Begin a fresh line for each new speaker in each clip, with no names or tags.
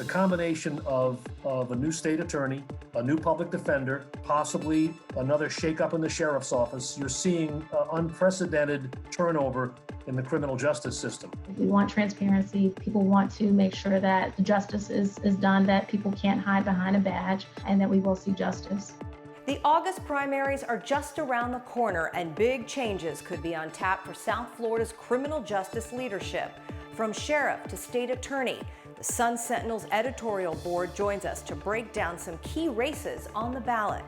the combination of a new state attorney, a new public defender, possibly another shakeup in the sheriff's office, you're seeing unprecedented turnover in the criminal justice system.
We want transparency. People want to make sure that the justice is done, that people can't hide behind a badge, and that we will see justice.
The August primaries are just around the corner, and big changes could be on tap for South Florida's criminal justice leadership. From sheriff to state attorney, the Sun Sentinel's editorial board joins us to break down some key races on the ballot.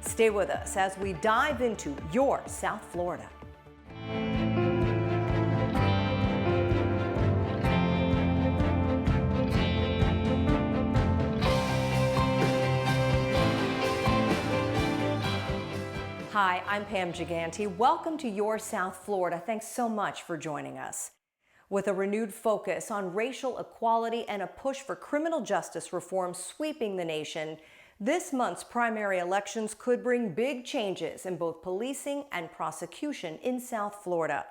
Stay with us as we dive into your South Florida. Hi, I'm Pam Gigante. Welcome to Your South Florida. Thanks so much for joining us. With a renewed focus on racial equality and a push for criminal justice reform sweeping the nation, this month's primary elections could bring big changes in both policing and prosecution in South Florida.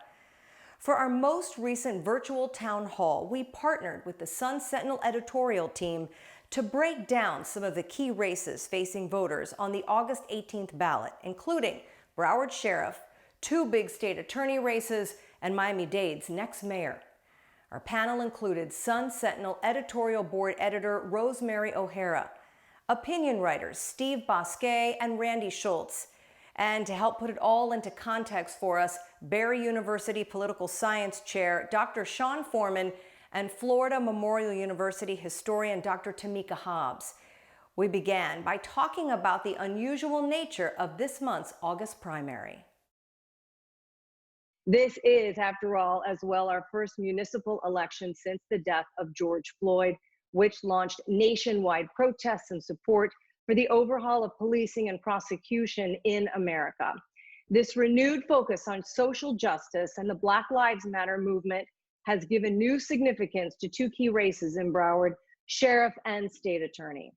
For our most recent virtual town hall, we partnered with the Sun Sentinel editorial team to break down some of the key races facing voters on the August 18th ballot, including Broward Sheriff, 2 big state attorney races, and Miami-Dade's next mayor. Our panel included Sun Sentinel editorial board editor Rosemary O'Hara, opinion writers Steve Bousquet and Randy Schultz, and to help put it all into context for us, Barry University political science chair Dr. Sean Foreman and Florida Memorial University historian Dr. Tameka Hobbs. We began by talking about the unusual nature of this month's August primary.
This is, after all, as well, our first municipal election since the death of George Floyd, which launched nationwide protests and support for the overhaul of policing and prosecution in America. This renewed focus on social justice and the Black Lives Matter movement has given new significance to 2 key races in Broward, sheriff and state attorney.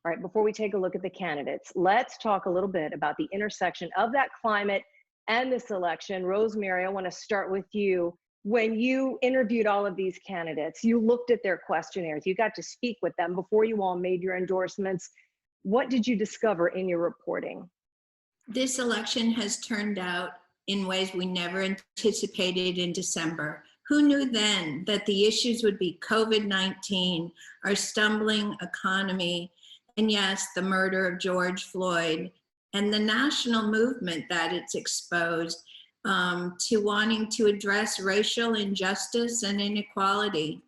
All right, before we take a look at the candidates, let's talk a little bit about the intersection of that climate and this election. Rosemary, I want to start with you. When you interviewed all of these candidates, you looked at their questionnaires, you got to speak with them before you all made your endorsements. What did you discover in your reporting?
This election has turned out in ways we never anticipated in December. Who knew then that the issues would be COVID-19, our stumbling economy, and yes, the murder of George Floyd, and the national movement that it's exposed to wanting to address racial injustice and inequality.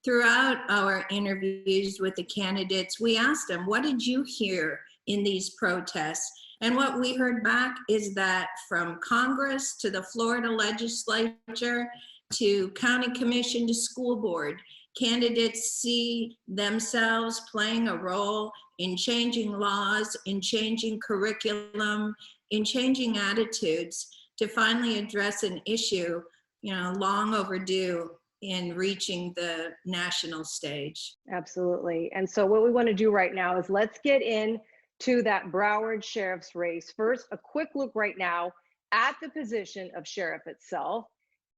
Throughout our interviews with the candidates, we asked them, what did you hear in these protests? And what we heard back is that from Congress to the Florida legislature to county commission to school board, candidates see themselves playing a role in changing laws, in changing curriculum, in changing attitudes to finally address an issue, long overdue in reaching the national stage.
Absolutely. And so what we want to do right now is let's get into that Broward Sheriff's race. First, a quick look right now at the position of sheriff itself.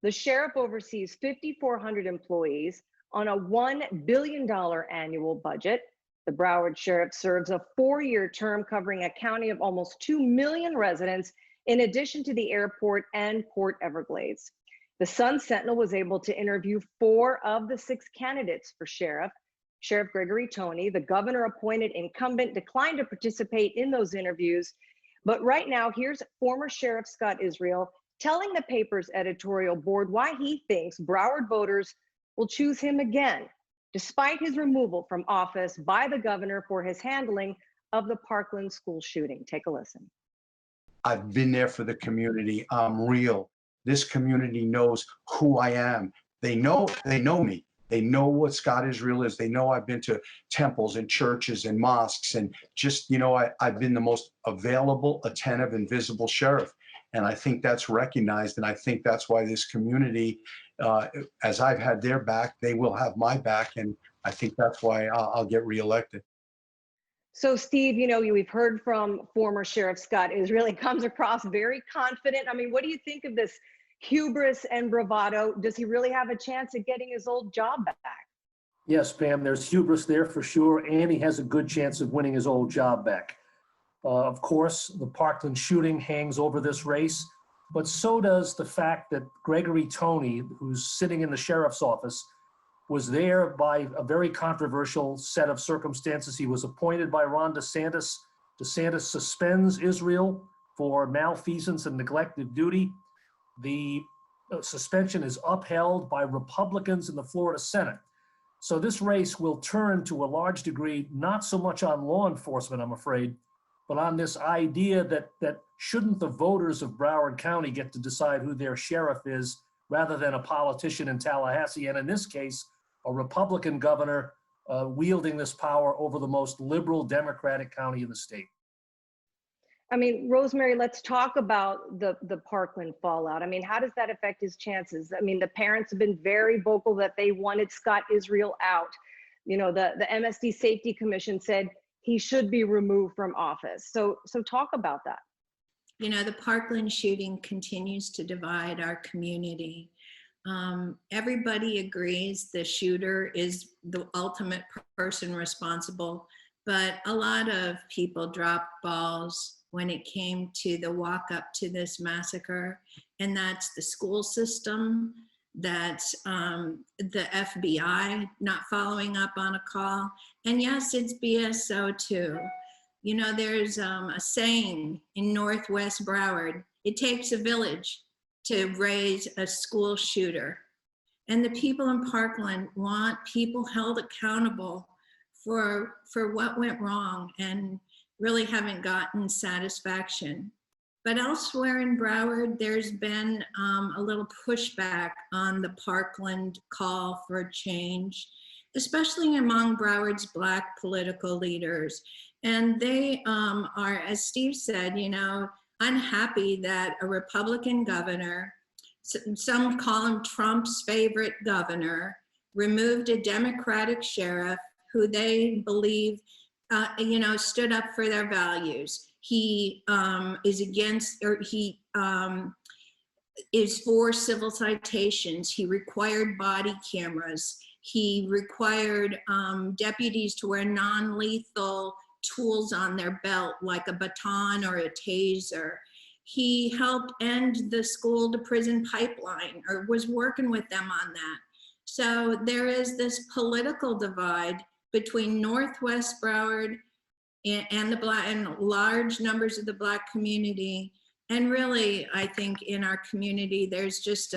The sheriff oversees 5,400 employees on a $1 billion annual budget. The Broward Sheriff serves a 4-year term covering a county of almost 2 million residents, in addition to the airport and Port Everglades. The Sun Sentinel was able to interview 4 of the 6 candidates for sheriff. Sheriff Gregory Tony, the governor-appointed incumbent, declined to participate in those interviews. But right now, here's former Sheriff Scott Israel telling the paper's editorial board why he thinks Broward voters will choose him again, despite his removal from office by the governor for his handling of the Parkland school shooting. Take a listen.
I've been there for the community. I'm real. This community knows who I am. They know me. They know what Scott Israel is. They know I've been to temples and churches and mosques, and just, I've been the most available, attentive, and visible sheriff. And I think that's recognized. And I think that's why this community, as I've had their back, they will have my back. And I think that's why I'll get reelected.
So Steve, we've heard from former Sheriff Scott Israel. He comes across very confident. I mean, what do you think of this hubris and bravado? Does he really have a chance at getting his old job back?
Yes, Pam, there's hubris there for sure, and he has a good chance of winning his old job back. Of course, the Parkland shooting hangs over this race, but so does the fact that Gregory Tony, who's sitting in the sheriff's office, was there by a very controversial set of circumstances. He was appointed by Ron DeSantis. DeSantis suspends Israel for malfeasance and neglect of duty. The suspension is upheld by Republicans in the Florida Senate. So this race will turn to a large degree, not so much on law enforcement, I'm afraid, but on this idea that shouldn't the voters of Broward County get to decide who their sheriff is rather than a politician in Tallahassee, and in this case, a Republican governor wielding this power over the most liberal Democratic county in the state.
I mean, Rosemary, let's talk about the Parkland fallout. I mean, how does that affect his chances? I mean, the parents have been very vocal that they wanted Scott Israel out. You know, the MSD Safety Commission said he should be removed from office. So talk about that.
You know, the Parkland shooting continues to divide our community. Everybody agrees the shooter is the ultimate person responsible, but a lot of people dropped balls when it came to the walk up to this massacre, and that's the school system, that's the FBI not following up on a call, and yes, it's BSO too. You know, there's a saying in Northwest Broward, it takes a village to raise a school shooter. And the people in Parkland want people held accountable for what went wrong and really haven't gotten satisfaction. But elsewhere in Broward, there's been a little pushback on the Parkland call for change, especially among Broward's Black political leaders. And they are, as Steve said, you know, unhappy that a Republican governor, some call him Trump's favorite governor, removed a Democratic sheriff who they believe you know, stood up for their values. He is against, or he is for civil citations. He required body cameras. He required deputies to wear non-lethal tools on their belt, like a baton or a taser. He helped end the school to prison pipeline, or was working with them on that. So there is this political divide between Northwest Broward and the Black, and large numbers of the Black community. And really, I think in our community, there's just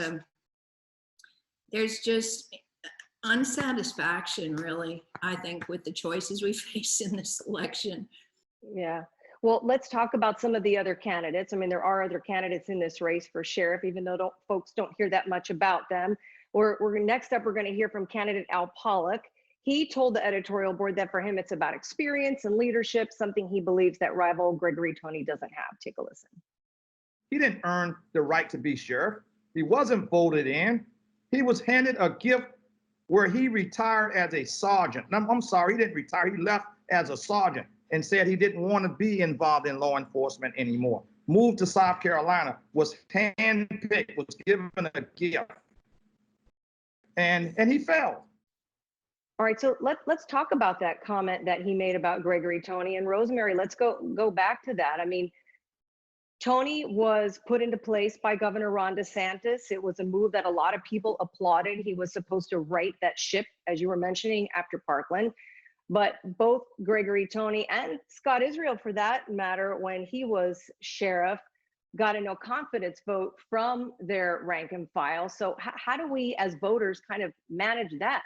unsatisfaction, really, I think, with the choices we face in this election.
Yeah. Well, let's talk about some of the other candidates. I mean, there are other candidates in this race for sheriff, even though folks don't hear that much about them. Next up, we're going to hear from candidate Al Pollock. He told the editorial board that for him, it's about experience and leadership, something he believes that rival Gregory Tony doesn't have. Take a listen.
He didn't earn the right to be sheriff. He wasn't voted in. He was handed a gift where he retired as a sergeant. I'm sorry, he didn't retire. He left as a sergeant and said he didn't want to be involved in law enforcement anymore. Moved to South Carolina, was handpicked, was given a gift, and he failed.
All right, so let's talk about that comment that he made about Gregory Tony. And Rosemary, let's go back to that. I mean, Tony was put into place by Governor Ron DeSantis. It was a move that a lot of people applauded. He was supposed to right that ship, as you were mentioning, after Parkland. But both Gregory Tony and Scott Israel, for that matter, when he was sheriff, got a no confidence vote from their rank and file. So how do we as voters kind of manage that?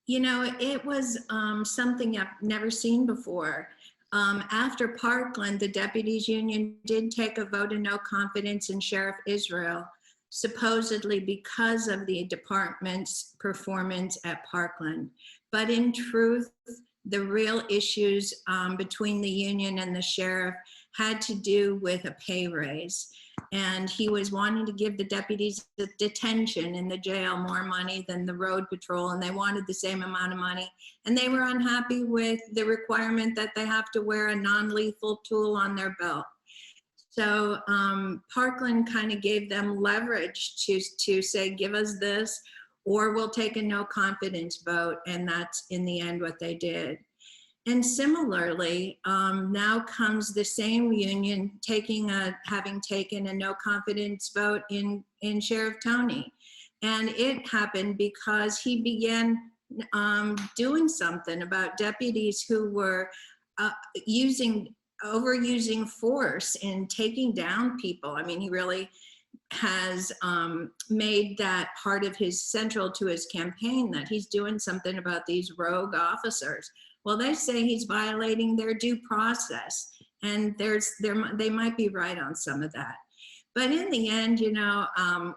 You know, it was something I've never seen before. After Parkland, the deputies union did take a vote of no confidence in Sheriff Israel, supposedly because of the department's performance at Parkland. But in truth, the real issues between the union and the sheriff had to do with a pay raise. And he was wanting to give the deputies the detention in the jail more money than the road patrol, and they wanted the same amount of money. And they were unhappy with the requirement that they have to wear a non-lethal tool on their belt. So Parkland kind of gave them leverage to say, give us this, or we'll take a no confidence vote. And that's in the end what they did. And similarly, now comes the same union having taken a no confidence vote in Sheriff Tony. And it happened because he began doing something about deputies who were overusing force in taking down people. I mean, he really has made that part of his central to his campaign, that he's doing something about these rogue officers. Well, they say he's violating their due process, and they might be right on some of that. But in the end,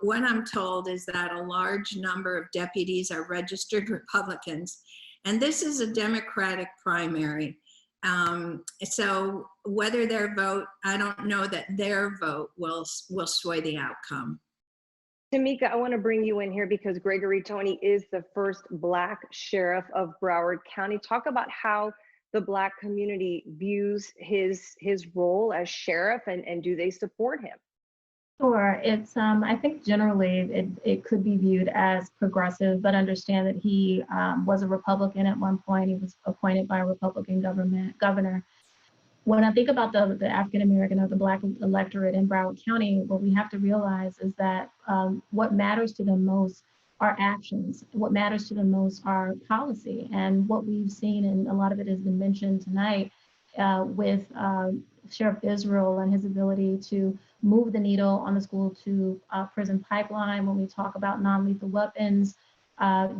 what I'm told is that a large number of deputies are registered Republicans, and this is a Democratic primary. So whether their vote, I don't know that their vote will sway the outcome.
Tameka, I want to bring you in here because Gregory Tony is the first Black sheriff of Broward County. Talk about how the Black community views his role as sheriff, and do they support him?
Sure. It's I think generally it could be viewed as progressive, but understand that he was a Republican at one point. He was appointed by a Republican governor. When I think about the African American or the Black electorate in Broward County, what we have to realize is that what matters to them most are actions. What matters to them most are policy. And what we've seen, and a lot of it has been mentioned tonight, with Sheriff Israel and his ability to move the needle on the school to prison pipeline. When we talk about non-lethal weapons,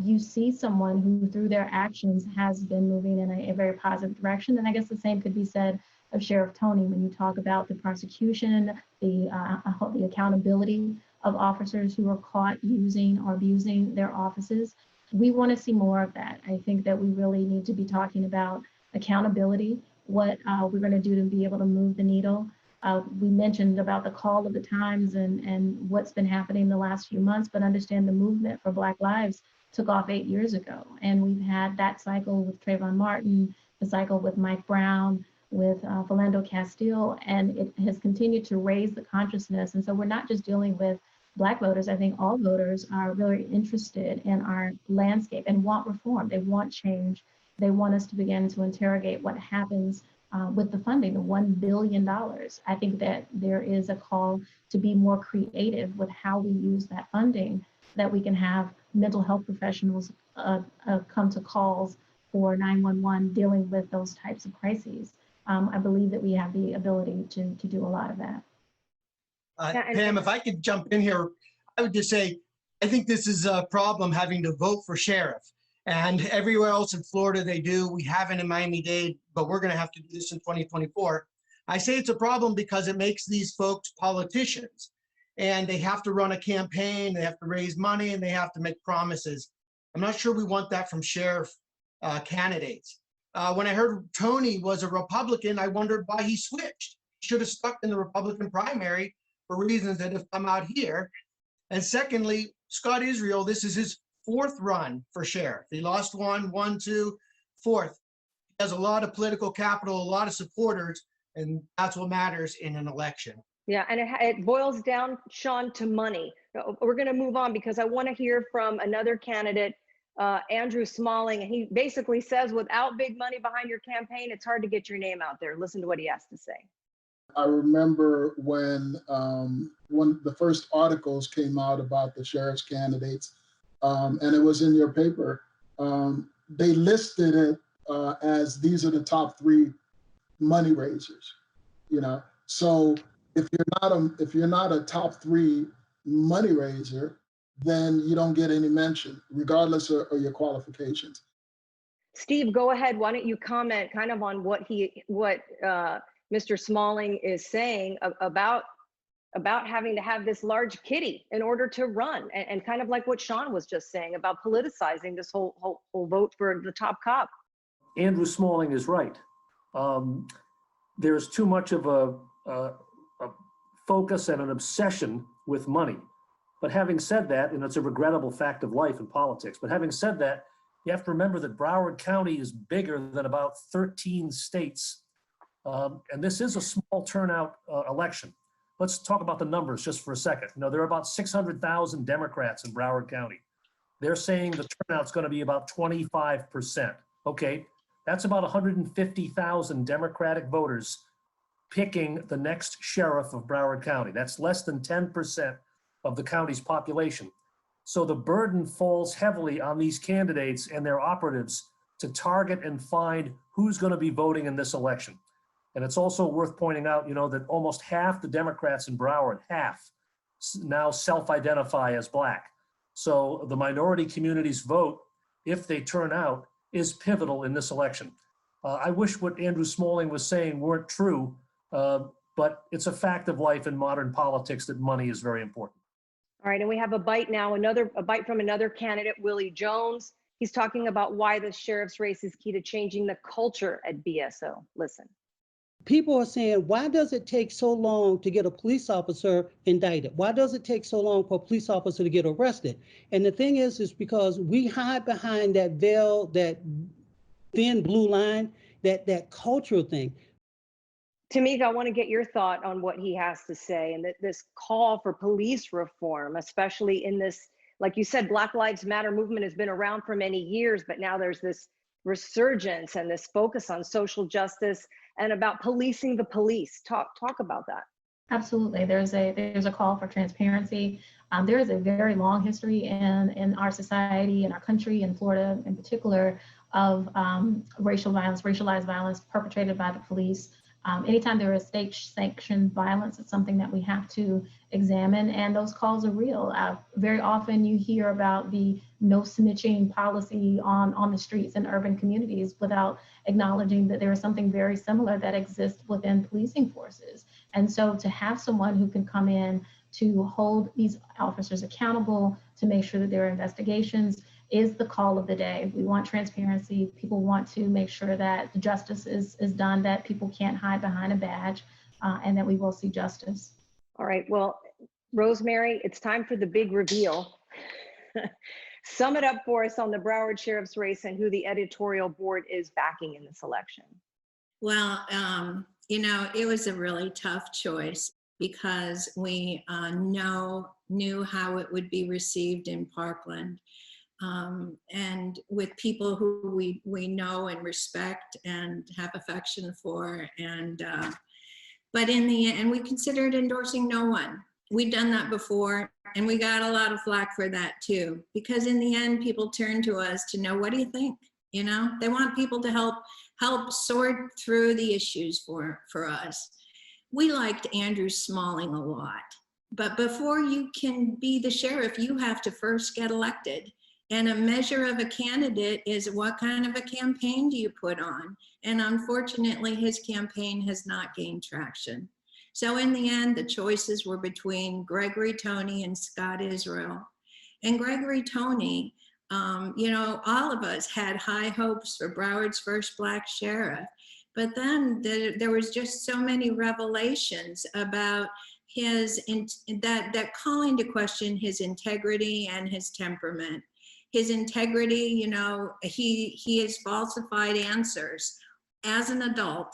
you see someone who through their actions has been moving in a very positive direction. And I guess the same could be said of Sheriff Tony when you talk about the prosecution, the accountability of officers who are caught using or abusing their offices. We want to see more of that. I think that we really need to be talking about accountability, what we're going to do to be able to move the needle. We mentioned about the call of the times and what's been happening the last few months, but understand the movement for Black lives took off 8 years ago. And we've had that cycle with Trayvon Martin, the cycle with Mike Brown, with Philando Castile, and it has continued to raise the consciousness. And so we're not just dealing with Black voters. I think all voters are really interested in our landscape and want reform. They want change. They want us to begin to interrogate what happens with the funding, the $1 billion. I think that there is a call to be more creative with how we use that funding, that we can have mental health professionals come to calls for 911 dealing with those types of crises. I believe that we have the ability to do a lot of that.
Pam, if I could jump in here, I would just say, I think this is a problem having to vote for sheriff. And everywhere else in Florida they do. We haven't in Miami-Dade, but we're going to have to do this in 2024. I say it's a problem because it makes these folks politicians, and they have to run a campaign, they have to raise money, and they have to make promises. I'm not sure we want that from sheriff candidates. When I heard Tony was a Republican, I wondered why he switched. He should have stuck in the Republican primary for reasons that have come out here. And secondly, Scott Israel, this is his fourth run for sheriff. He lost one, two, fourth. He has a lot of political capital, a lot of supporters, and that's what matters in an election.
Yeah, and it boils down, Sean, to money. We're going to move on because I want to hear from another candidate, Andrew Smalling, and he basically says, without big money behind your campaign, it's hard to get your name out there. Listen to what he has to say.
I remember when the first articles came out about the sheriff's candidates, and it was in your paper, they listed it as these are the top 3 money raisers, So if you're not a top 3 money raiser, then you don't get any mention, regardless of your qualifications.
Steve, go ahead. Why don't you comment kind of on what Mr. Smalling is saying about having to have this large kitty in order to run, and kind of like what Sean was just saying about politicizing this whole vote for the top cop.
Andrew Smalling is right. There's too much of a focus and an obsession with money. But having said that, and it's a regrettable fact of life in politics, but having said that, you have to remember that Broward County is bigger than about 13 states. And this is a small turnout election. Let's talk about the numbers just for a second. There are about 600,000 Democrats in Broward County. They're saying the turnout's going to be about 25%. Okay, that's about 150,000 Democratic voters picking the next sheriff of Broward County. That's less than 10% of the county's population. So the burden falls heavily on these candidates and their operatives to target and find who's going to be voting in this election. And it's also worth pointing out, that almost half the Democrats in Broward, half, now self-identify as Black. So the minority community's vote, if they turn out, is pivotal in this election. I wish what Andrew Smalling was saying weren't true, but it's a fact of life in modern politics that money is very important.
All right, and we have a bite now, a bite from another candidate, Willie Jones. He's talking about why the sheriff's race is key to changing the culture at BSO. Listen.
People are saying, why does it take so long to get a police officer indicted? Why does it take so long for a police officer to get arrested? And the thing is because we hide behind that veil, that thin blue line, that cultural thing.
Tameka, I want to get your thought on what he has to say and that this call for police reform, especially in this, like you said, Black Lives Matter movement has been around for many years, but now there's this resurgence and this focus on social justice and about policing the police. Talk about that.
Absolutely. There's a call for transparency. There is a very long history in our society, in our country, in Florida in particular, of racialized violence perpetrated by the police. Anytime there is state-sanctioned violence, it's something that we have to examine, and those calls are real. Very often you hear about the no snitching policy on the streets in urban communities without acknowledging that there is something very similar that exists within policing forces. And so to have someone who can come in to hold these officers accountable, to make sure that their investigations is the call of the day. We want transparency. People want to make sure that the justice is done, that people can't hide behind a badge, and that we will see justice.
All right, well, Rosemary, it's time for the big reveal. Sum it up for us on the Broward Sheriff's race and who the editorial board is backing in this election.
Well, it was a really tough choice because we knew how it would be received in Parkland. And with people who we know and respect and have affection for, but in the end, we considered endorsing no one. We'd done that before, and we got a lot of flack for that too, because in the end, people turn to us to know, what do you think? They want people to help sort through the issues for us. We liked Andrew Smalling a lot, but before you can be the sheriff, you have to first get elected. And a measure of a candidate is what kind of a campaign do you put on? And unfortunately, his campaign has not gained traction. So in the end, the choices were between Gregory Toney and Scott Israel. And Gregory Toney, all of us had high hopes for Broward's first Black sheriff. But then there was just so many revelations about that call into question his integrity and his temperament. His integrity, he has falsified answers as an adult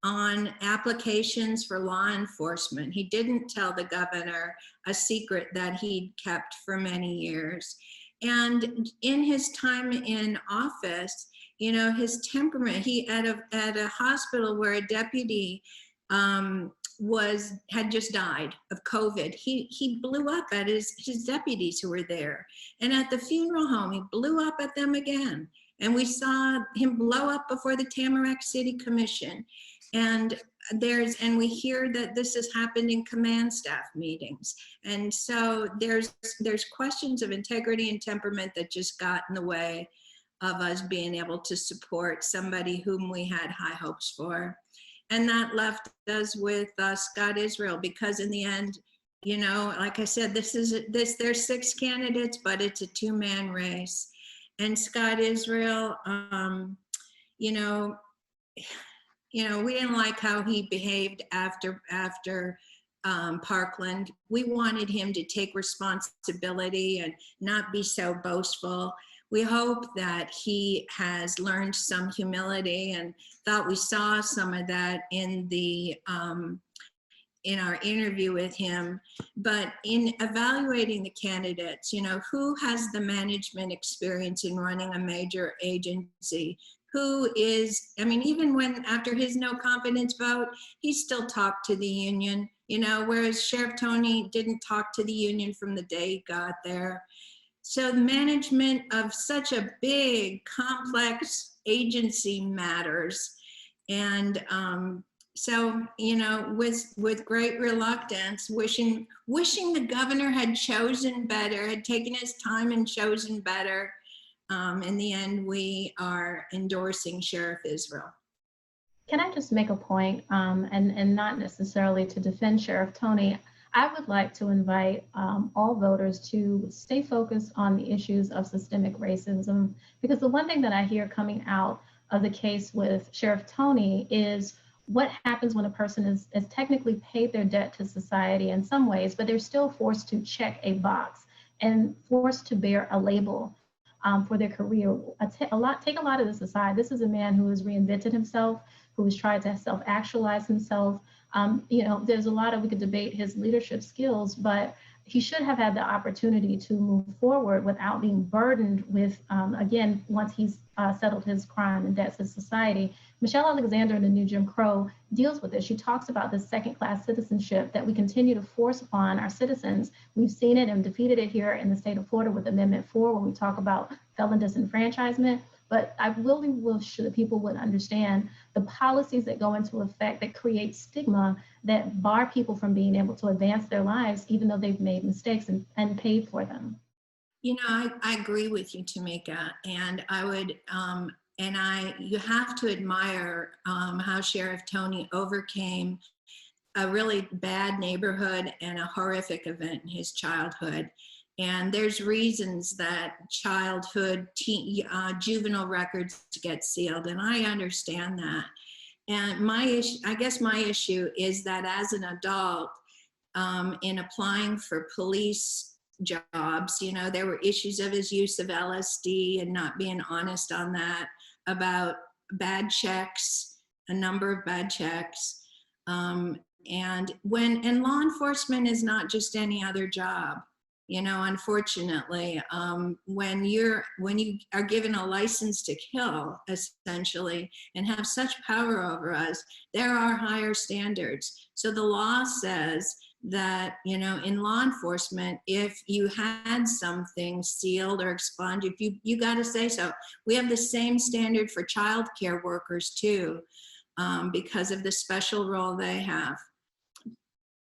on applications for law enforcement. He didn't tell the governor a secret that he'd kept for many years. And in his time in office, his temperament, he at a hospital where a deputy had just died of COVID. He blew up at his deputies who were there. And at the funeral home, he blew up at them again. And we saw him blow up before the Tamarack City Commission. And we hear that this has happened in command staff meetings. And so there's questions of integrity and temperament that just got in the way of us being able to support somebody whom we had high hopes for. And that left us with Scott Israel, because in the end, like I said, there's 6 candidates, but it's a 2-man race. And Scott Israel, we didn't like how he behaved after Parkland. We wanted him to take responsibility and not be so boastful. We hope that he has learned some humility, and thought we saw some of that in the in our interview with him, but in evaluating the candidates, who has the management experience in running a major agency? Who is, even when after his no confidence vote, he still talked to the union, whereas Sheriff Tony didn't talk to the union from the day he got there. So the management of such a big, complex agency matters. And so, with great reluctance, wishing the governor had chosen better, had taken his time and chosen better. In the end, we are endorsing Sheriff Israel.
Can I just make a point, and not necessarily to defend Sheriff Tony? I would like to invite all voters to stay focused on the issues of systemic racism, because the one thing that I hear coming out of the case with Sheriff Tony is what happens when a person is technically paid their debt to society in some ways, but they're still forced to check a box and forced to bear a label for their career. Take a lot of this aside. This is a man who has reinvented himself, who has tried to self-actualize himself. There's a lot we could debate his leadership skills, but he should have had the opportunity to move forward without being burdened with, again, once he's settled his crime and debts to society. Michelle Alexander in the New Jim Crow deals with this. She talks about this second-class citizenship that we continue to force upon our citizens. We've seen it and defeated it here in the state of Florida with Amendment 4 when we talk about felon disenfranchisement. But I really wish that people would understand the policies that go into effect that create stigma that bar people from being able to advance their lives, even though they've made mistakes and paid for them.
I agree with you, Tameka, and I would, you have to admire how Sheriff Tony overcame a really bad neighborhood and a horrific event in his childhood. And there's reasons that juvenile records get sealed, and I understand that. And I guess my issue is that as an adult, in applying for police jobs, there were issues of his use of LSD and not being honest on that, about bad checks, a number of bad checks. And law enforcement is not just any other job. Unfortunately, when you are given a license to kill, essentially, and have such power over us, there are higher standards. So the law says that, in law enforcement, if you had something sealed or expunged, you got to say so. We have the same standard for child care workers too, because of the special role they have.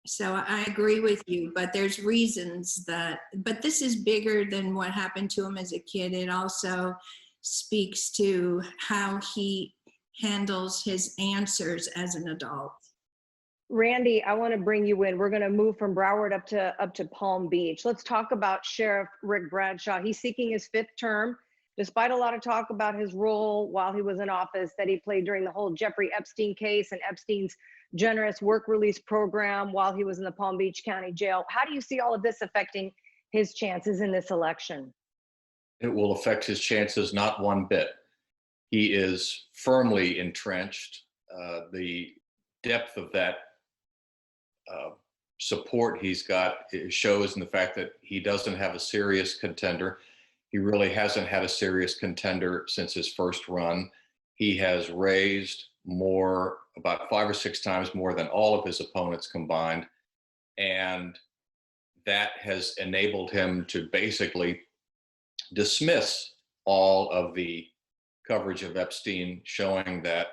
So I agree with you, but there's reasons but this is bigger than what happened to him as a kid. It also speaks to how he handles his answers as an adult.
Randy, I want to bring you in. We're going to move from Broward up to Palm Beach. Let's talk about Sheriff Rick Bradshaw. He's seeking his 5th term, despite a lot of talk about his role while he was in office that he played during the whole Jeffrey Epstein case and Epstein's generous work release program while he was in the Palm Beach County Jail. How do you see all of this affecting his chances in this election?
It will affect his chances not one bit. He is firmly entrenched. The depth of that support he's got shows in the fact that he doesn't have a serious contender. He really hasn't had a serious contender since his first run. He has raised about 5 or 6 times more than all of his opponents combined. And that has enabled him to basically dismiss all of the coverage of Epstein, showing that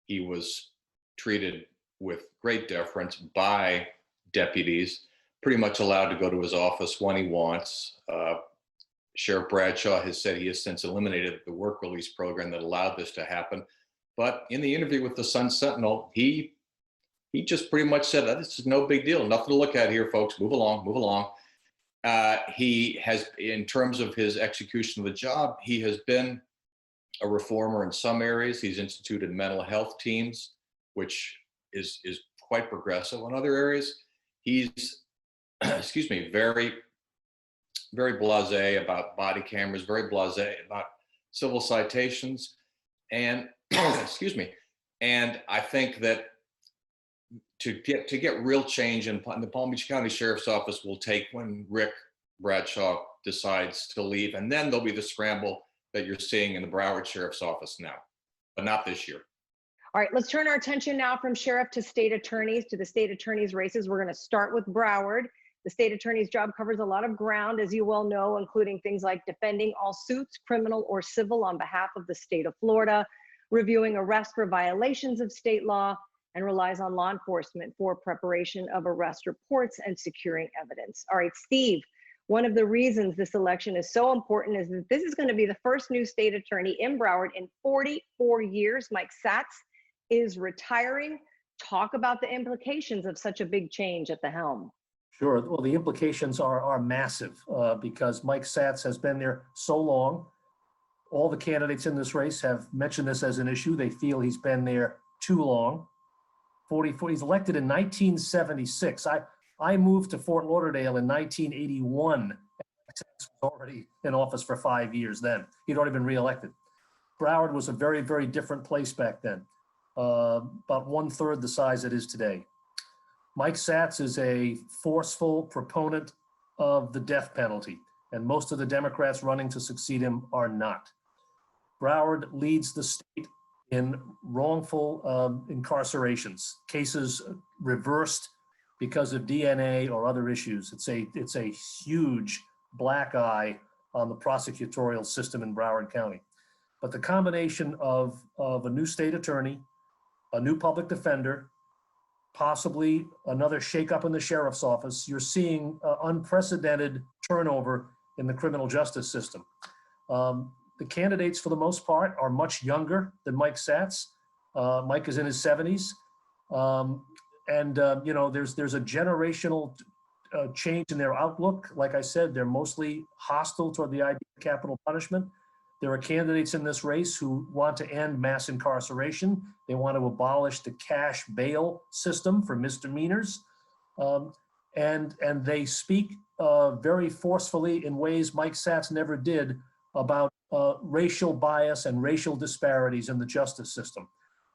he was treated with great deference by deputies, pretty much allowed to go to his office when he wants. Sheriff Bradshaw has said he has since eliminated the work release program that allowed this to happen. But in the interview with the Sentinel, he just pretty much said, this is no big deal, nothing to look at here, folks, move along, move along. He has, in terms of his execution of the job, he has been a reformer in some areas. He's instituted mental health teams, which is quite progressive. In other areas, he's, very, very blasé about body cameras, very blasé about civil citations. And, and I think that to get real change, and the Palm Beach County Sheriff's Office will take when Rick Bradshaw decides to leave, and then there'll be the scramble that you're seeing in the Broward Sheriff's Office now, but not this year.
All right, let's turn our attention now from sheriff to state attorneys, to the state attorneys races. We're going to start with Broward. The state attorney's job covers a lot of ground, as you well know, including things like defending all suits, criminal or civil, on behalf of the state of Florida, reviewing arrests for violations of state law, and relies on law enforcement for preparation of arrest reports and securing evidence. All right, Steve, one of the reasons this election is so important is that this is going to be the first new state attorney in Broward in 44 years. Mike Satz is retiring. Talk about the implications of such a big change at the helm.
Sure. Well, the implications are massive because Mike Satz has been there so long. All the candidates in this race have mentioned this as an issue. They feel he's been there too long. He's elected in 1976. I moved to Fort Lauderdale in 1981. Satz was already in office for 5 years then. He'd already been reelected. Broward was a very, very different place back then. About 1/3 the size it is today. Mike Satz is a forceful proponent of the death penalty, and most of the Democrats running to succeed him are not. Broward leads the state in wrongful incarcerations, cases reversed because of DNA or other issues. It's a huge black eye on the prosecutorial system in Broward County. But the combination of a new state attorney, a new public defender, possibly another shakeup in the sheriff's office, you're seeing unprecedented turnover in the criminal justice system. The candidates, for the most part, are much younger than Mike Satz. Mike is in his 70s. You know, there's a generational change in their outlook. Like I said, they're mostly hostile toward the idea of capital punishment. There are candidates in this race who want to end mass incarceration. They want to abolish the cash bail system for misdemeanors. And they speak very forcefully in ways Mike Satz never did about racial bias and racial disparities in the justice system.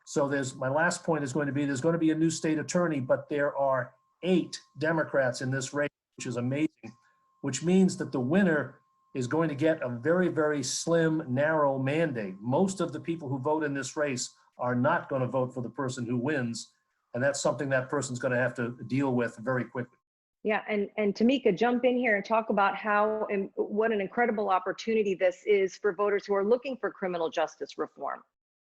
So my last point is going to be, there's going to be a new state attorney, but there are 8 Democrats in this race, which is amazing, which means that the winner is going to get a very, very slim, narrow mandate. Most of the people who vote in this race are not going to vote for the person who wins. And that's something that person's going to have to deal with very quickly.
Yeah, and Tameka, jump in here and talk about how and what an incredible opportunity this is for voters who are looking for criminal justice reform.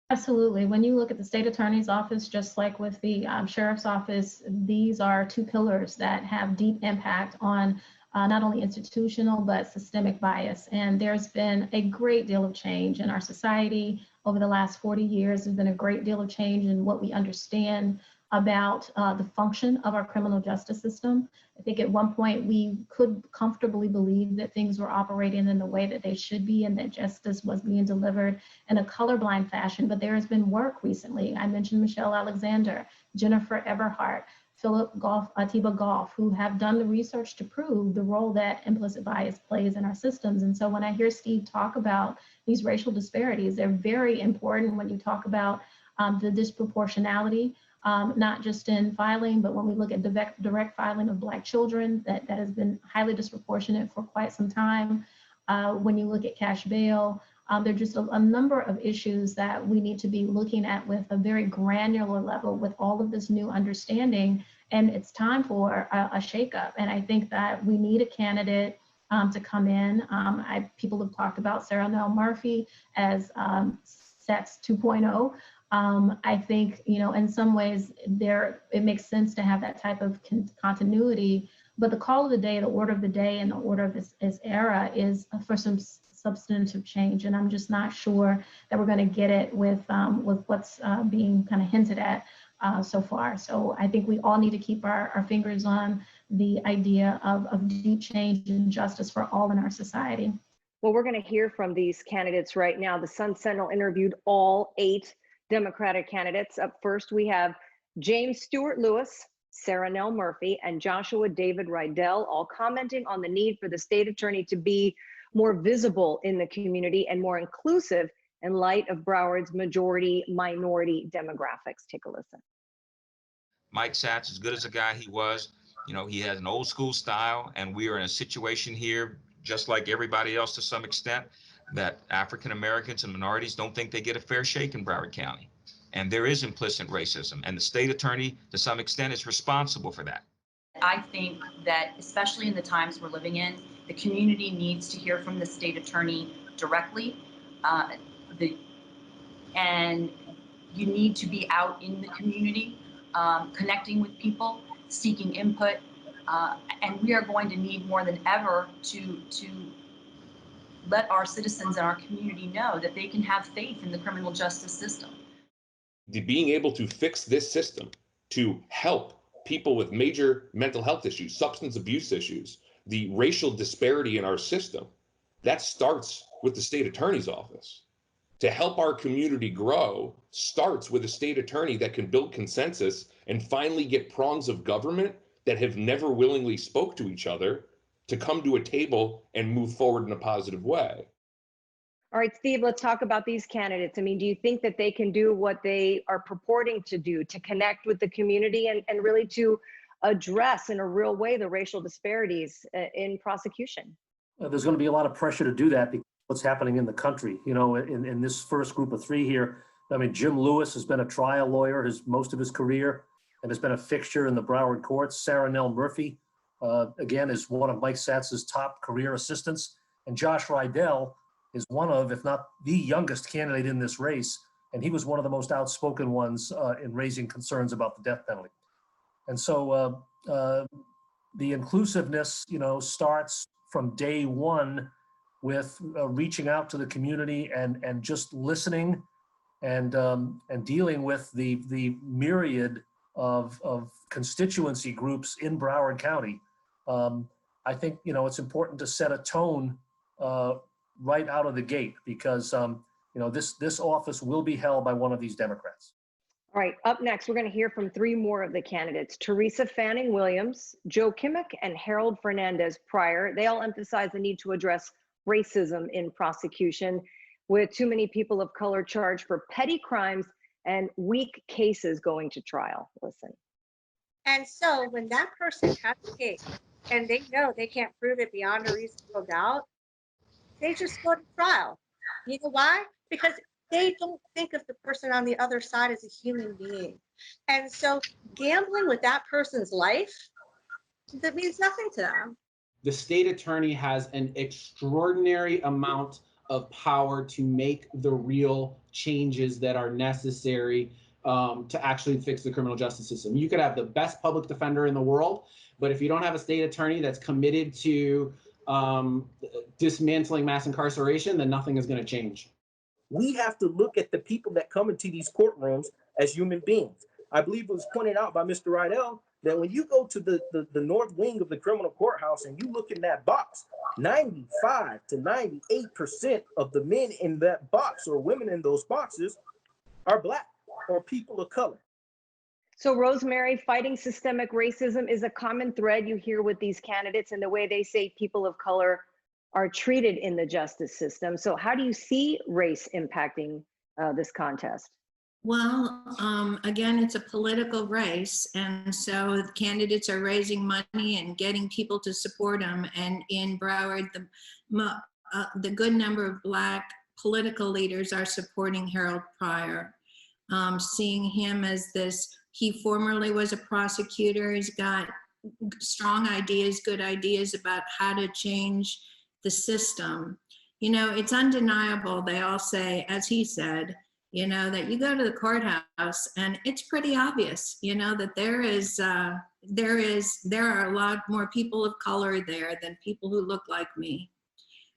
Absolutely. When you look at the state attorney's office, just like with the sheriff's office, these are 2 pillars that have deep impact on not only institutional, but systemic bias. And there's been a great deal of change in our society over the last 40 years. There's been a great deal of change in what we understand about the function of our criminal justice system. I think at one point we could comfortably believe that things were operating in the way that they should be and that justice was being delivered in a colorblind fashion, but there has been work recently. I mentioned Michelle Alexander, Jennifer Everhart, Philip Goff, Atiba Goff, who have done the research to prove the role that implicit bias plays in our systems. And so when I hear Steve talk about these racial disparities, they're very important when you talk about the disproportionality, not just in filing, but when we look at direct filing of Black children, that has been highly disproportionate for quite some time. When you look at cash bail, there are just a number of issues that we need to be looking at with a very granular level with all of this new understanding. And it's time for a shakeup. And I think that we need a candidate to come in. People have talked about Sarah Nell Murphy as Satz 2.0. I think, you know, in some ways it makes sense to have that type of continuity, but the call of the day, the order of the day, and the order of this era is for some substantive change. And I'm just not sure that we're going to get it with what's being kind of hinted at so far. So I think we all need to keep our fingers on the idea of deep change and justice for all in our society.
Well, we're going to hear from these candidates right now. The Sentinel interviewed all 8 Democratic candidates. Up first, we have James Stewart Lewis, Sarah Nell Murphy, and Joshua David Rydell, all commenting on the need for the state attorney to be more visible in the community and more inclusive in light of Broward's majority-minority demographics. Take a listen.
Mike Satz, as good as a guy he was, he has an old school style, and we are in a situation here, just like everybody else to some extent, that African Americans and minorities don't think they get a fair shake in Broward County. And there is implicit racism, and the state attorney, to some extent, is responsible for that.
I think that, especially in the times we're living in, the community needs to hear from the state attorney directly. And you need to be out in the community, connecting with people, seeking input. And we are going to need more than ever to let our citizens and our community know that they can have faith in the criminal justice system.
Being able to fix this system to help people with major mental health issues, substance abuse issues, the racial disparity in our system, that starts with the state attorney's office. To help our community grow starts with a state attorney that can build consensus and finally get prongs of government that have never willingly spoke to each other to come to a table and move forward in a positive way.
All right, Steve, let's talk about these candidates. I mean, do you think that they can do what they are purporting to do, to connect with the community and really to address in a real way the racial disparities in prosecution?
There's going to be a lot of pressure to do that because of what's happening in the country. In this first group of three here, I mean, Jim Lewis has been a trial lawyer most of his career and has been a fixture in the Broward courts. Sarah Nell Murphy, again, is one of Mike Satz's top career assistants. And Josh Rydell is one of, if not the youngest candidate in this race. And he was one of the most outspoken ones in raising concerns about the death penalty. And so the inclusiveness, starts from day one with reaching out to the community and just listening and dealing with the myriad of constituency groups in Broward County. I think, it's important to set a tone right out of the gate because, this office will be held by one of these Democrats.
All right, up next, we're going to hear from three more of the candidates: Teresa Fanning Williams, Joe Kimmick, and Harold Fernandez Pryor. They all emphasize the need to address racism in prosecution, with too many people of color charged for petty crimes and weak cases going to trial. Listen.
And so when that person has a case and they know they can't prove it beyond a reasonable doubt, they just go to trial. You know why? Because they don't think of the person on the other side as a human being. And so gambling with that person's life, that means nothing to them.
The state attorney has an extraordinary amount of power to make the real changes that are necessary to actually fix the criminal justice system. You could have the best public defender in the world, but if you don't have a state attorney that's committed to dismantling mass incarceration, then nothing is going to change.
We have to look at the people that come into these courtrooms as human beings. I believe it was pointed out by Mr. Rydell that when you go to the north wing of the criminal courthouse and you look in that box, 95 to 98% of the men in that box or women in those boxes are Black or people of color.
So Rosemary, fighting systemic racism is a common thread you hear with these candidates and the way they say people of color are treated in the justice system. So how do you see race impacting this contest?
Well, again, it's a political race. And so the candidates are raising money and getting people to support them. And in Broward, the good number of Black political leaders are supporting Harold Pryor, seeing him as this. He formerly was a prosecutor. He's got strong ideas, good ideas about how to change the system. It's undeniable. They all say, as he said, that you go to the courthouse and it's pretty obvious, that there are a lot more people of color there than people who look like me.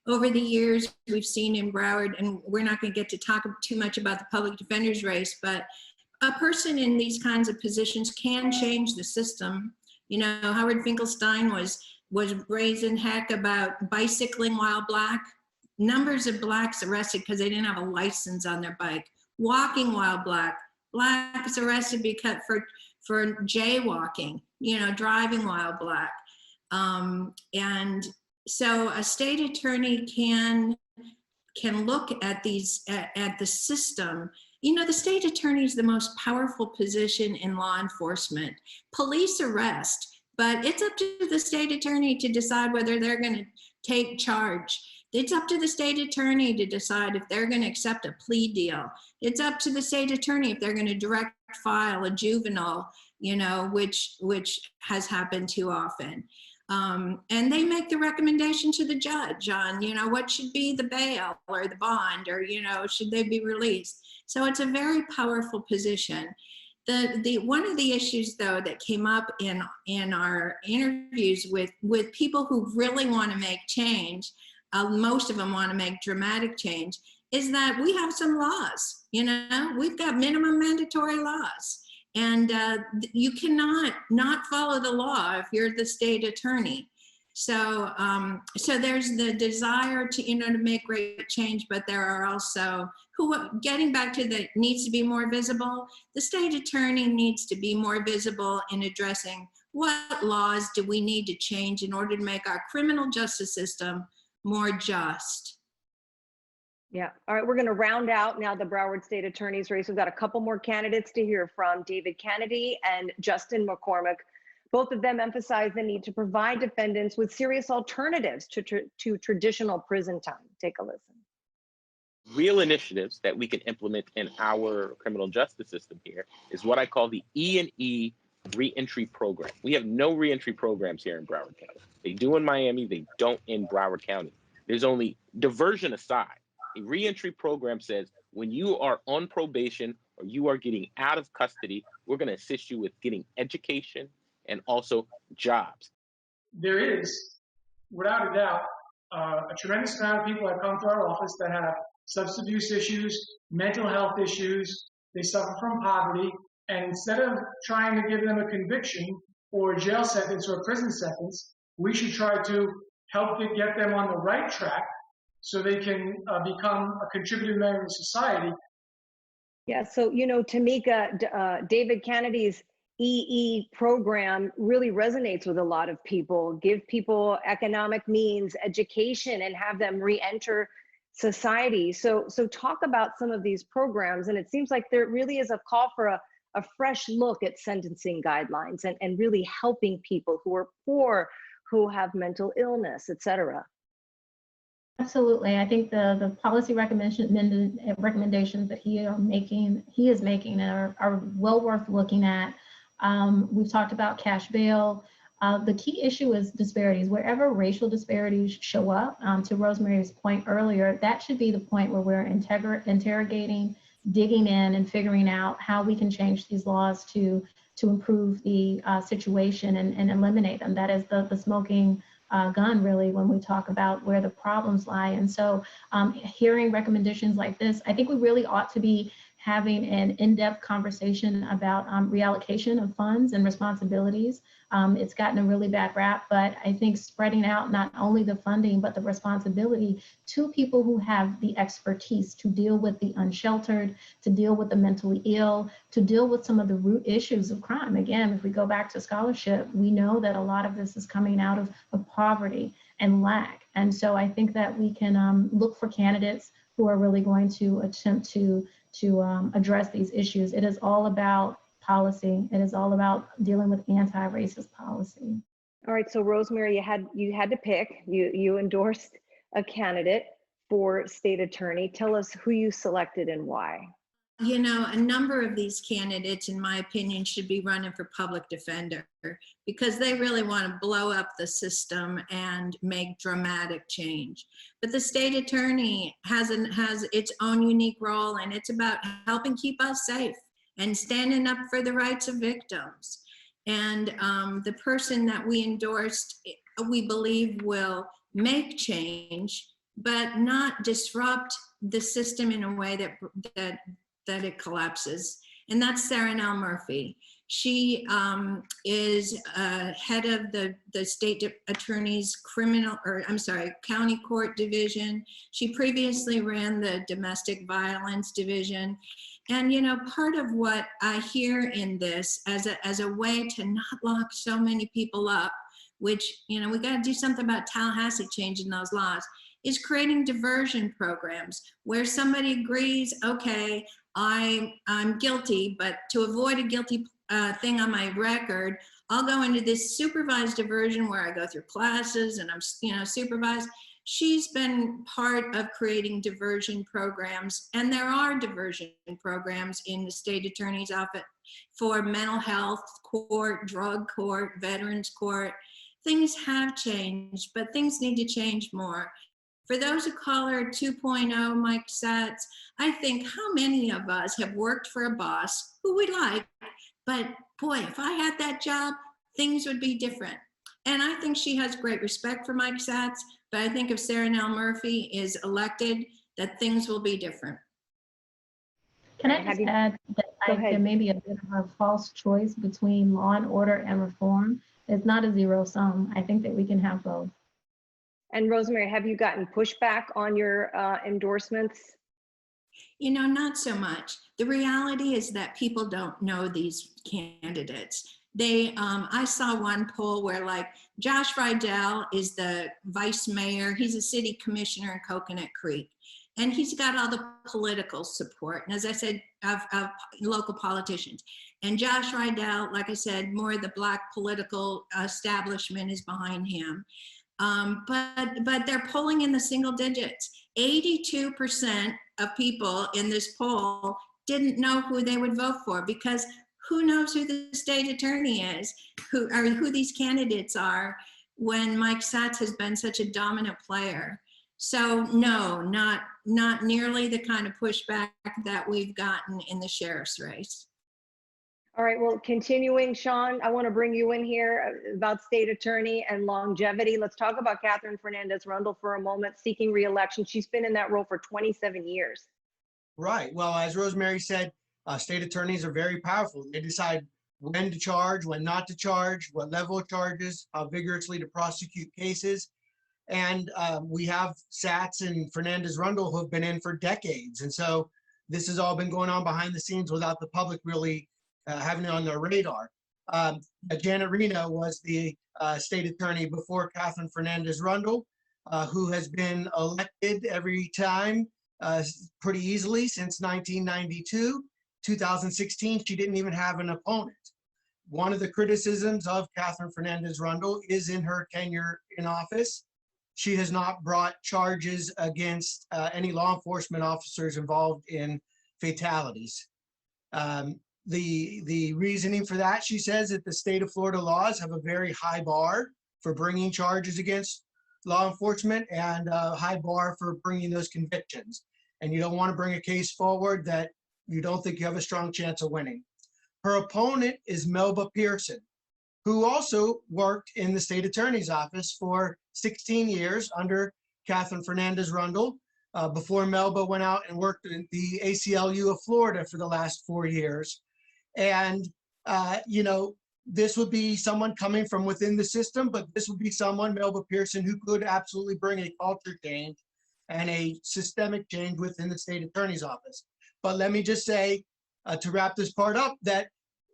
Over the years, we've seen in Broward, and we're not going to get to talk too much about the public defender's race, but a person in these kinds of positions can change the system. Howard Finkelstein was brazen heck about bicycling while Black. Numbers of Blacks arrested because they didn't have a license on their bike. Walking while Black. Blacks arrested because for jaywalking, driving while Black. And so a state attorney can look at the system You know, the state attorney is the most powerful position in law enforcement. Police arrest, but it's up to the state attorney to decide whether they're going to take charge. It's up to the state attorney to decide if they're going to accept a plea deal. It's up to the state attorney if they're going to direct file a juvenile, you know, which has happened too often. And they make the recommendation to the judge on, you know, what should be the bail or the bond, or, you know, should they be released? So it's a very powerful position. One of the issues, though, that came up in our interviews with people who really want to make change, most of them want to make dramatic change, is that we have some laws. You know, we've got minimum mandatory laws. And you cannot not follow the law if you're the state attorney. So, so there's the desire to, you know, to make great change, but there are also getting back to the needs to be more visible. The state attorney needs to be more visible in addressing what laws do we need to change in order to make our criminal justice system more just.
Yeah. All right. We're going to round out now the Broward State Attorney's race. We've got a couple more candidates to hear from, David Kennedy and Justin McCormick. Both of them emphasize the need to provide defendants with serious alternatives to traditional prison time. Take a listen.
Real initiatives that we can implement in our criminal justice system here is what I call the E&E reentry program. We have no reentry programs here in Broward County. They do in Miami, they don't in Broward County. There's only, diversion aside, a reentry program says when you are on probation or you are getting out of custody, we're going to assist you with getting education and also jobs.
There is, without a doubt, a tremendous amount of people that come to our office that have substance abuse issues, mental health issues, they suffer from poverty, and instead of trying to give them a conviction or a jail sentence or a prison sentence, we should try to help get them on the right track so they can become a contributing member of society.
Yeah, so, you know, Tameka, David Kennedy's EE program really resonates with a lot of people. Give people economic means, education, and have them re-enter society. So talk about some of these programs. And it seems like there really is a call for a fresh look at sentencing guidelines and really helping people who are poor, who have mental illness, et cetera.
Absolutely. I think the policy recommendations that he is making are well worth looking at. We've talked about cash bail. The key issue is disparities. Wherever racial disparities show up, to Rosemary's point earlier, that should be the point where we're interrogating, digging in, and figuring out how we can change these laws to improve the situation and eliminate them. That is the smoking gun, really, when we talk about where the problems lie. And so hearing recommendations like this, I think we really ought to be having an in-depth conversation about reallocation of funds and responsibilities. It's gotten a really bad rap, but I think spreading out not only the funding, but the responsibility to people who have the expertise to deal with the unsheltered, to deal with the mentally ill, to deal with some of the root issues of crime. Again, if we go back to scholarship, we know that a lot of this is coming out of poverty and lack. And so I think that we can look for candidates who are really going to attempt to address these issues. It is all about policy. It is all about dealing with anti-racist policy.
All right, so Rosemary, you had to pick. You endorsed a candidate for state attorney. Tell us who you selected and why.
You know, a number of these candidates, in my opinion, should be running for public defender because they really want to blow up the system and make dramatic change. But the state attorney has its own unique role, and it's about helping keep us safe and standing up for the rights of victims. And the person that we endorsed, we believe will make change, but not disrupt the system in a way that it collapses. And that's Sentinel Murphy. She is head of the state attorney's county court division. She previously ran the domestic violence division. And, you know, part of what I hear in this as a way to not lock so many people up, which, you know, we got to do something about Tallahassee changing those laws, is creating diversion programs where somebody agrees, okay, I'm guilty, but to avoid a guilty thing on my record, I'll go into this supervised diversion where I go through classes and I'm, supervised. She's been part of creating diversion programs, and there are diversion programs in the state attorney's office for mental health court, drug court, veterans court. Things have changed, but things need to change more. For those who call her 2.0 Mike Satz, I think how many of us have worked for a boss who we like, but boy, if I had that job, things would be different. And I think she has great respect for Mike Satz, but I think if Sarah Nell Murphy is elected, that things will be different.
Can I just add that there may be a bit of a false choice between law and order and reform? It's not a zero sum. I think that we can have both.
And Rosemary, have you gotten pushback on your endorsements?
Not so much. The reality is that people don't know these candidates. I saw one poll where Josh Rydell is the vice mayor. He's a city commissioner in Coconut Creek, and he's got all the political support. And as I said, of local politicians. And Josh Rydell, like I said, more of the Black political establishment is behind him. But they're polling in the single digits. 82% of people in this poll didn't know who they would vote for, because who knows who the state attorney is, who these candidates are, when Mike Satz has been such a dominant player. So no, not nearly the kind of pushback that we've gotten in the sheriff's race.
All right, well, continuing, Sean, I want to bring you in here about state attorney and longevity. Let's talk about Catherine Fernandez-Rundle for a moment, seeking re-election. She's been in that role for 27 years.
Right. Well, as Rosemary said, state attorneys are very powerful. They decide when to charge, when not to charge, what level of charges, how vigorously to prosecute cases. And we have Satz and Fernandez-Rundle who have been in for decades. And so this has all been going on behind the scenes without the public really having it on their radar. Janet Reno was the state attorney before Catherine Fernandez-Rundle, who has been elected every time pretty easily since 1992. 2016, she didn't even have an opponent. One of the criticisms of Catherine Fernandez-Rundle is in her tenure in office. She has not brought charges against any law enforcement officers involved in fatalities. The reasoning for that, she says that the state of Florida laws have a very high bar for bringing charges against law enforcement and a high bar for bringing those convictions. And you don't want to bring a case forward that you don't think you have a strong chance of winning. Her opponent is Melba Pearson, who also worked in the state attorney's office for 16 years under Catherine Fernandez-Rundle, before Melba went out and worked in the ACLU of Florida for the last 4 years. And, this would be someone coming from within the system, but this would be someone, Melba Pearson, who could absolutely bring a culture change and a systemic change within the state attorney's office. But let me just say, to wrap this part up, that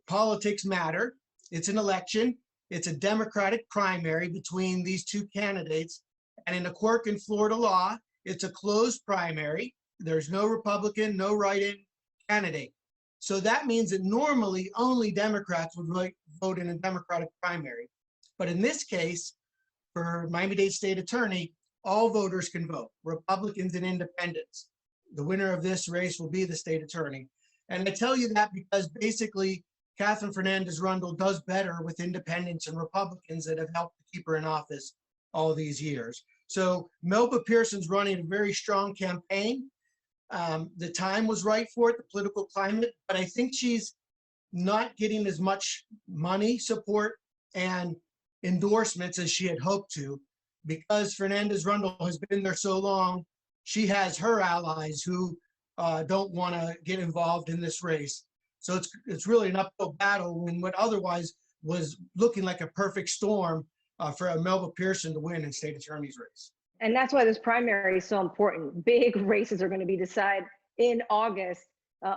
politics matter. It's an election. It's a Democratic primary between these two candidates. And in a quirk in Florida law, it's a closed primary. There's no Republican, no write-in candidate. So that means that normally only Democrats would vote in a Democratic primary. But in this case, for Miami-Dade State Attorney, all voters can vote, Republicans and independents. The winner of this race will be the state attorney. And I tell you that because basically Catherine Fernandez-Rundle does better with independents and Republicans that have helped to keep her in office all these years. So Melba Pearson's running a very strong campaign. The time was right for it, the political climate, but I think she's not getting as much money support and endorsements as she had hoped to, because Fernandez-Rundle has been there so long. She has her allies who don't want to get involved in this race. So it's really an uphill battle when what otherwise was looking like a perfect storm for a Melba Pearson to win in state attorney's race.
And that's why this primary is so important. Big races are going to be decided in August,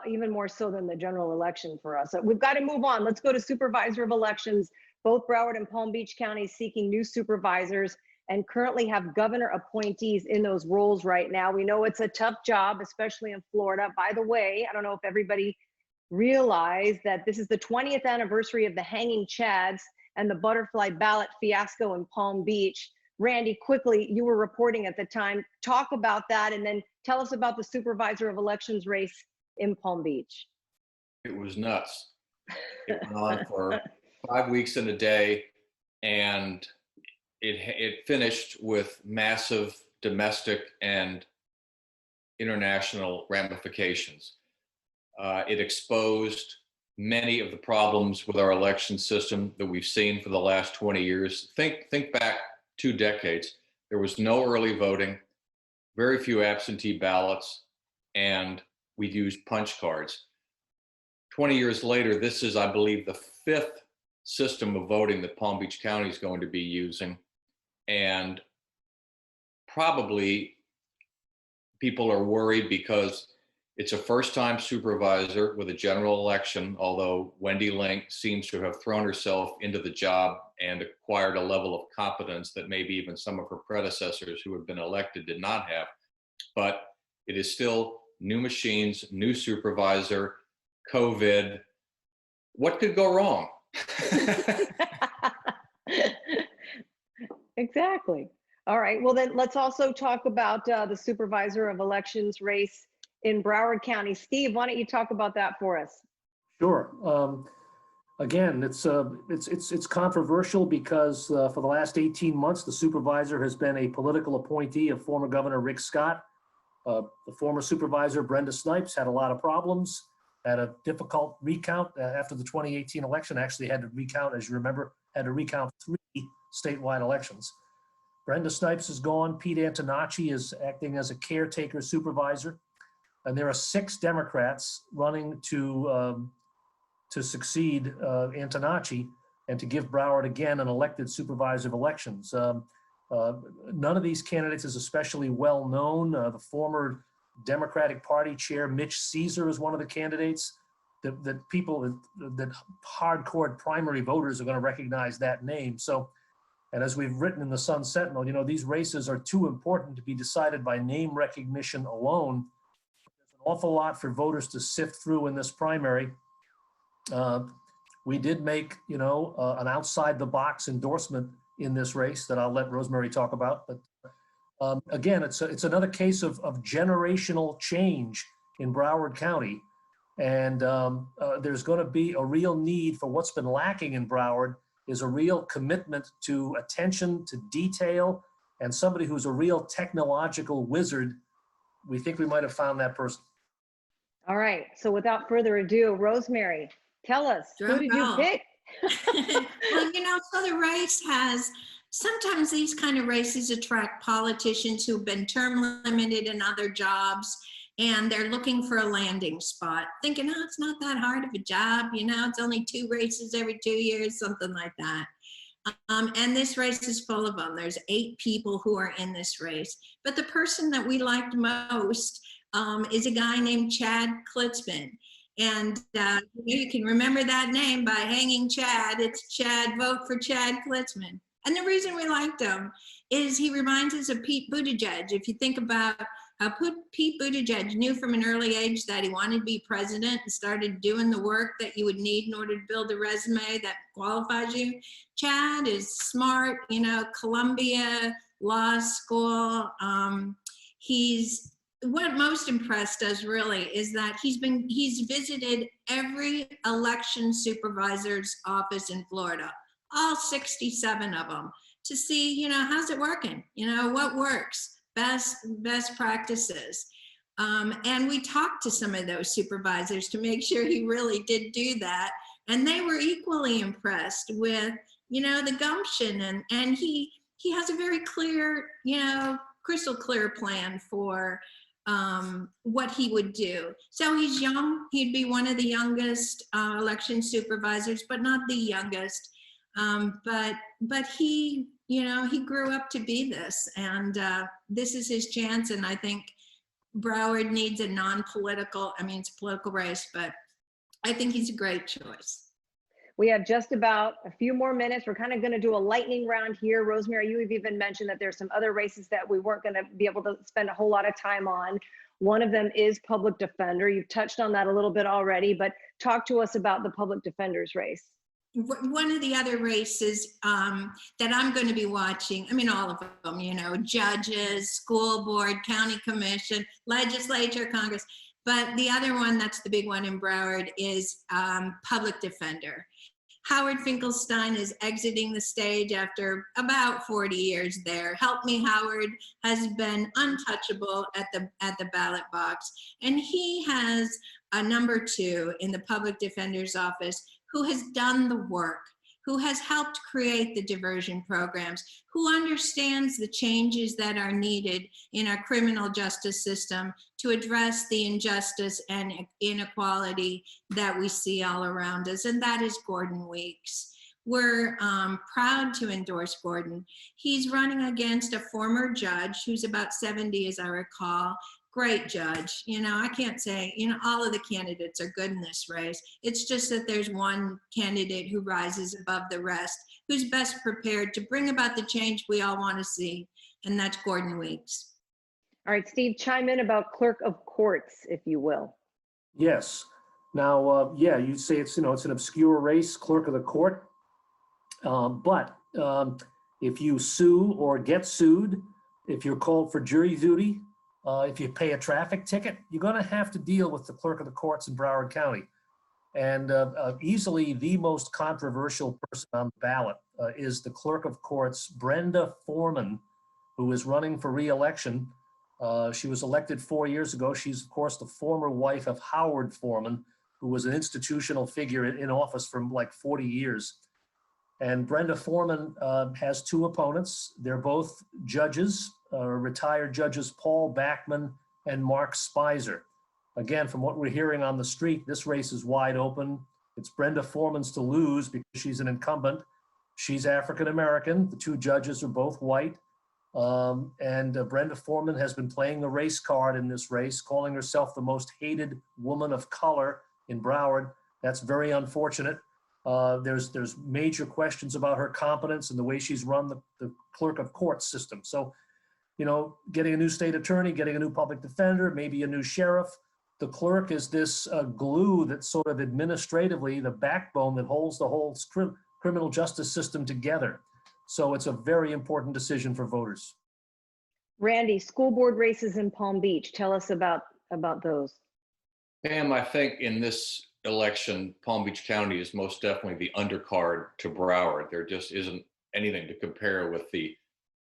even more so than the general election for us. So we've got to move on. Let's go to supervisor of elections. Both Broward and Palm Beach counties seeking new supervisors. and currently have governor appointees in those roles right now. We know it's a tough job, especially in Florida. By the way, I don't know if everybody realized that this is the 20th anniversary of the hanging chads and the butterfly ballot fiasco in Palm Beach. Randy, quickly, you were reporting at the time. Talk about that, and then tell us about the supervisor of elections race in Palm Beach.
It was nuts. It went on for 5 weeks and a day, and it finished with massive domestic and international ramifications. It exposed many of the problems with our election system that we've seen for the last 20 years. Think back 2 decades. There was no early voting, very few absentee ballots, and we used punch cards. 20 years later, this is, I believe, the 5th system of voting that Palm Beach County is going to be using. And probably people are worried because it's a first-time supervisor with a general election, although Wendy Link seems to have thrown herself into the job and acquired a level of competence that maybe even some of her predecessors who have been elected did not have. But it is still new machines, new supervisor, COVID. What could go wrong?
Exactly. All right. Well, then let's also talk about the supervisor of elections race in Broward County. Steve, why don't you talk about that for us?
Sure. Again, it's controversial because for the last 18 months, the supervisor has been a political appointee of former Governor Rick Scott. The former supervisor, Brenda Snipes, had a lot of problems, had a difficult recount after the 2018 election, actually had to recount, as you remember, had to recount 3 statewide elections. Brenda Snipes is gone. Pete Antonacci is acting as a caretaker supervisor. And there are 6 Democrats running to succeed Antonacci and to give Broward again an elected supervisor of elections. None of these candidates is especially well known. The former Democratic Party chair, Mitch Caesar, is one of the candidates that hardcore primary voters are going to recognize that name. So, and as we've written in the Sun Sentinel, you know, these races are too important to be decided by name recognition alone. There's an awful lot for voters to sift through in this primary. We did make, you know, an outside the box endorsement in this race that I'll let Rosemary talk about. But again, it's another case of generational change in Broward County. And there's going to be a real need for what's been lacking in Broward is a real commitment to attention to detail and somebody who's a real technological wizard. We think we might have found that person.
All right. So without further ado, Rosemary, tell us, who did you pick?
Well, you know, so the race has, sometimes these kind of races attract politicians who've been term limited in other jobs, and they're looking for a landing spot, thinking, oh, it's not that hard of a job, you know, it's only 2 races every 2 years, something like that. And this race is full of them. There's 8 people who are in this race. But the person that we liked most is a guy named Chad Klitzman. And you can remember that name by hanging Chad. It's Chad, vote for Chad Klitzman. And the reason we liked him is he reminds us of Pete Buttigieg. If you think about how Pete Buttigieg knew from an early age that he wanted to be president and started doing the work that you would need in order to build a resume that qualifies you. Chad is smart, you know, Columbia Law School. What most impressed us really is that he's visited every election supervisor's office in Florida, all 67 of them, to see, you know, how's it working? You know, what works? Best practices. And we talked to some of those supervisors to make sure he really did do that. And they were equally impressed with, you know, the gumption. And he has a very clear, you know, crystal clear plan for what he would do. So he's young. He'd be one of the youngest election supervisors, but not the youngest. But he, you know, he grew up to be this, and this is his chance. And I think Broward needs a non-political, I mean, it's a political race, but I think he's a great choice.
We have just about a few more minutes. We're kind of going to do a lightning round here. Rosemary, you have even mentioned that there's some other races that we weren't going to be able to spend a whole lot of time on. One of them is public defender. You've touched on that a little bit already, but talk to us about the public defender's race.
One of the other races that I'm going to be watching, I mean, all of them, you know, judges, school board, county commission, legislature, Congress. But the other one, that's the big one in Broward, is public defender. Howard Finkelstein is exiting the stage after about 40 years there. Help Me Howard has been untouchable at the ballot box. And he has a number 2 in the public defender's office who has done the work, who has helped create the diversion programs, who understands the changes that are needed in our criminal justice system to address the injustice and inequality that we see all around us, and that is Gordon Weeks. We're proud to endorse Gordon. He's running against a former judge who's about 70, as I recall. Great judge. You know, I can't say, you know, all of the candidates are good in this race. It's just that there's one candidate who rises above the rest, who's best prepared to bring about the change we all want to see, and that's Gordon Weeks.
All right, Steve, chime in about clerk of courts, if you will.
Yes. Now, yeah, you say it's, you know, it's an obscure race, clerk of the court. But if you sue or get sued, if you're called for jury duty, if you pay a traffic ticket, you're going to have to deal with the clerk of the courts in Broward County. And easily the most controversial person on the ballot is the clerk of courts, Brenda Foreman, who is running for re-election. She was elected 4 years ago. She's, of course, the former wife of Howard Foreman, who was an institutional figure in office for like 40 years. And Brenda Foreman has 2 opponents. They're both judges, retired judges Paul Backman and Mark Spicer. Again, from what we're hearing on the street, this race is wide open. It's Brenda Foreman's to lose because she's an incumbent. She's African-American. The 2 judges are both white. Brenda Foreman has been playing the race card in this race, calling herself the most hated woman of color in Broward. That's very unfortunate. There's major questions about her competence and the way she's run the clerk of courts system. So, you know, getting a new state attorney, getting a new public defender, maybe a new sheriff. The clerk is this glue that's sort of administratively the backbone that holds the whole criminal justice system together. So it's a very important decision for voters.
Randy, school board races in Palm Beach. Tell us about those.
Pam, I think in this election, Palm Beach County is most definitely the undercard to Broward. There just isn't anything to compare with the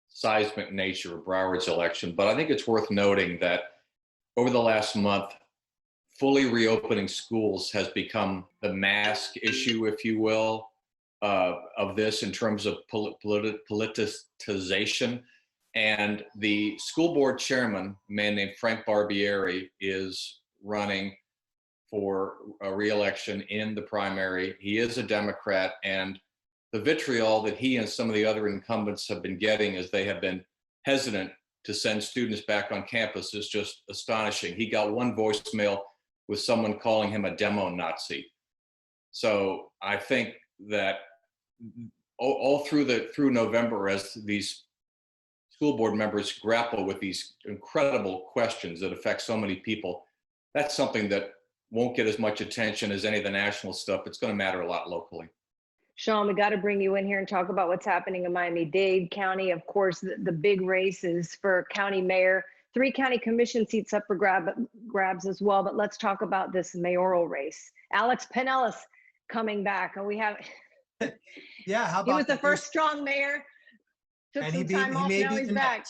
seismic nature of Broward's election. But I think it's worth noting that over the last month, fully reopening schools has become the mask issue, if you will, of this in terms of politicization. And the school board chairman, a man named Frank Barbieri, is running for a re-election in the primary. He is a Democrat, and the vitriol that he and some of the other incumbents have been getting as they have been hesitant to send students back on campus is just astonishing. He got one voicemail with someone calling him a demo Nazi. So I think that all through November, as these school board members grapple with these incredible questions that affect so many people, that's something that won't get as much attention as any of the national stuff. It's going to matter a lot locally.
Sean, we got to bring you in here and talk about what's happening in Miami-Dade County. Of course, the big race is for county mayor. 3 county commission seats up for grabs as well. But let's talk about this mayoral race. Alex Pinellas coming back, and we have.
Yeah, how about
he was the first strong mayor. Took some time off. Now he's back.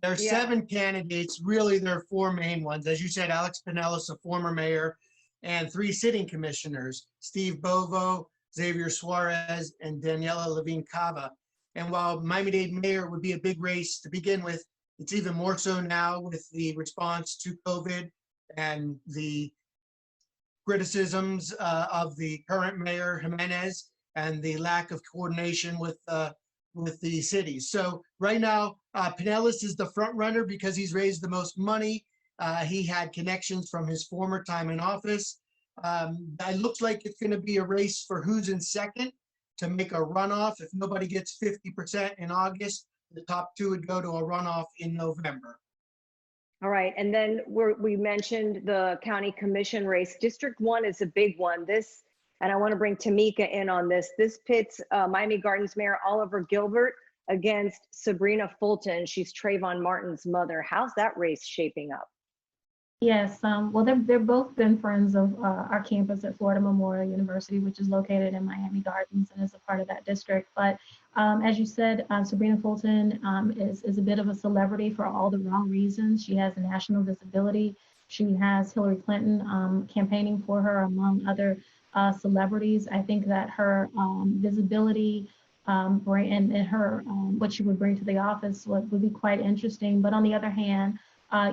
There are 7 candidates. Really, there are 4 main ones. As you said, Alex Pinellas, a former mayor, and 3 sitting commissioners: Steve Bovo, Xavier Suarez, and Daniela Levine Cava. And while Miami-Dade mayor would be a big race to begin with, it's even more so now with the response to COVID and the criticisms of the current mayor Jimenez and the lack of coordination with the cities. So right now, Pinellas is the front runner because he's raised the most money. He had connections from his former time in office. It looks like it's going to be a race for who's in second to make a runoff. If nobody gets 50% in August, the top two would go to a runoff in November.
All right, and then we mentioned the county commission race. District 1 is a big one. This, and I want to bring Tameka in on this. This pits Miami Gardens Mayor Oliver Gilbert against Sabrina Fulton. She's Trayvon Martin's mother. How's that race shaping up?
Yes, well, they've both been friends of our campus at Florida Memorial University, which is located in Miami Gardens and is a part of that district. But as you said, Sabrina Fulton is a bit of a celebrity for all the wrong reasons. She has a national visibility. She has Hillary Clinton campaigning for her, among other celebrities. I think that her visibility and her what she would bring to the office would be quite interesting. But on the other hand,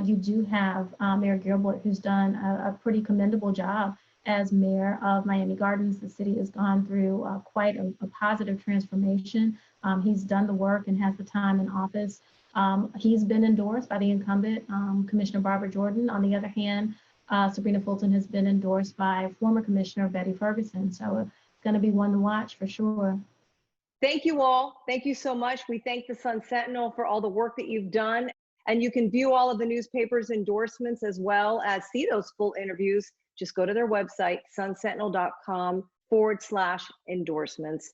you do have Mayor Gilbert, who's done a pretty commendable job as mayor of Miami Gardens. The city has gone through quite a positive transformation. He's done the work and has the time in office. He's been endorsed by the incumbent, Commissioner Barbara Jordan. On the other hand, Sabrina Fulton has been endorsed by former Commissioner Betty Ferguson. So it's going to be one to watch for sure.
Thank you all. Thank you so much. We thank the Sun Sentinel for all the work that you've done. And you can view all of the newspaper's endorsements as well as see those full interviews. Just go to their website, sunsentinel.com/endorsements.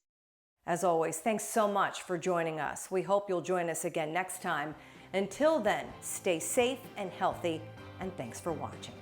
As always, thanks so much for joining us. We hope you'll join us again next time. Until then, stay safe and healthy, and thanks for watching.